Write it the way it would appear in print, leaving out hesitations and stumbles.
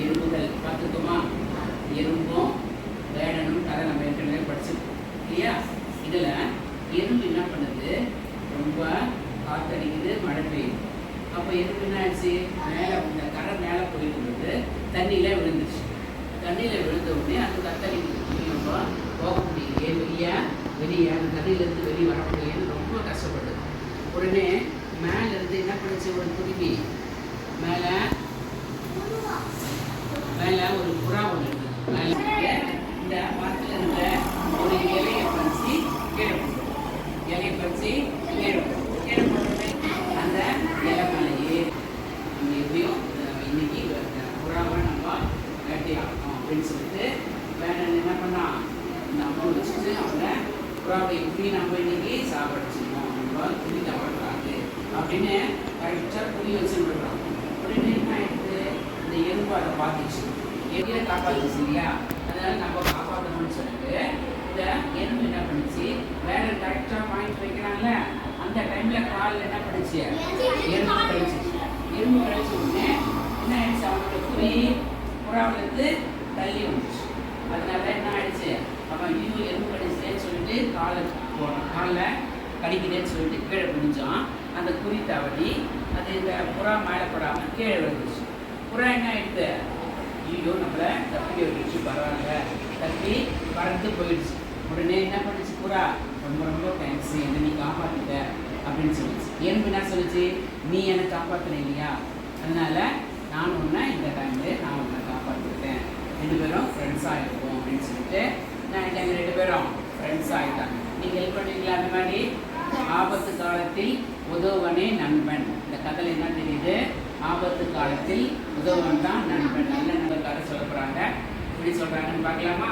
எறும்புகள் பார்த்துக்கோமா. எறும்பும் வேடனும் கதை நம்ம ஏற்கனவே படிச்சிருக்கோம் இல்லையா? இதில் எறும்பு என்ன பண்ணுது, ரொம்ப காற்றடிக்குது, மழை பெய்யுது. அப்போ எறும்பு என்ன ஆயிடுச்சு, மேலே இந்த கரை மேலே போயிருந்தது தண்ணியில் விழுந்துச்சு. தண்ணியில் விழுந்த உடனே அது கத்தடிக்குது. நம்ம போக முடியலையே, வெளியே அந்த தண்ணியிலேருந்து வெளியே வர முடியலையேன்னு ரொம்ப கஷ்டப்படுது. உடனே மேலேருந்து என்ன பண்ணுச்சு, ஒரு குருவி மேலே ஒரு புறா ஒன்று இருக்குது. மேலே இந்த மரத்தில் இருந்த ஒரு இலையை பறிச்சு கீழே போடுறோம். இலையை பறிச்சு கீழே போடுறது அந்த இலை மேலேயே நம்ம எப்படியும் இன்னைக்கு புறாவை நம்ம வேட்டை ஆகணும் அப்படின்னு சொல்லிட்டு வேடன் என்ன பண்ணான், இந்த அம்மா வச்சுட்டு அவங்க புறாவை எப்படி நம்ம இன்னைக்கு சாப்பிடுச்சிருக்கோம், நம்ம துணி தவறாது அப்படின்னு கரெக்டாக துணி வச்சுருக்குறோம். உடனே என்ன ஆயிடுது, இந்த எறும்பு அதை பார்த்துச்சு, எதிரை காப்பாற்றுச்சு இல்லையா? அதனால நம்ம காப்பாற்றணும்னு சொல்லிட்டு இந்த எறும்பு என்ன பண்ணுச்சு, வேற கரெக்டாக பாயிண்ட் வைக்கிறாங்கல்ல, அந்த டைமில் காலில் என்ன பண்ணுச்சு, எறும்பு கழிச்சு. எறும்பு கழிச்ச உடனே என்ன ஆயிடுச்சு, அவங்களோட குறி புறாவிலேருந்து தள்ளி வந்துச்சு. அதனால என்ன ஆயிடுச்சு, அப்போ இன்னும் எறும்பு கழிச்சேன்னு சொல்லிட்டு காலில் கடிக்குதேன்னு சொல்லிட்டு கீழே குடிஞ்சான். அந்த குறி தவறி அது இந்த புறா மேலே படாமல் கீழே விழுந்துச்சு. புறா என்ன ஆயிடுது, ஐயோ நம்மளை தப்பி வச்சு பரவாயில்ல, தப்பி பறந்து போயிடுச்சு. உடனே என்ன பண்ணுச்சு, புறா ரொம்ப ரொம்ப தேங்க்ஸ், என்னை நீ காப்பாற்றிட்ட அப்படின்னு சொல்லிச்சு. எறும்பு என்ன சொல்லிச்சு, நீ என்னை காப்பாற்றின இல்லையா, அதனால நான் உன்னை இந்த டைமில் நான் உன்னை காப்பாற்றிட்டேன், 2 பேரும் ஃப்ரெண்ட்ஸாக இருப்போம் அப்படின்னு சொல்லிட்டு நான் எங்கள் 2 பேரும் ஃப்ரெண்ட்ஸாக ஆகிட்டாங்க. நீங்கள் ஹெல்ப் பண்ணுவீங்களா? அந்த மாதிரி ஆபத்து காலத்தில் உதவுவனே நண்பன். இந்த கதையில் என்ன தெரியுது, ஆபத்து காலத்தில் உதவுவன் தான் நண்பன். நல்ல நல்ல கதை சொல்ல போகிறாங்க. எப்படி சொல்கிறாங்கன்னு பார்க்கலாமா?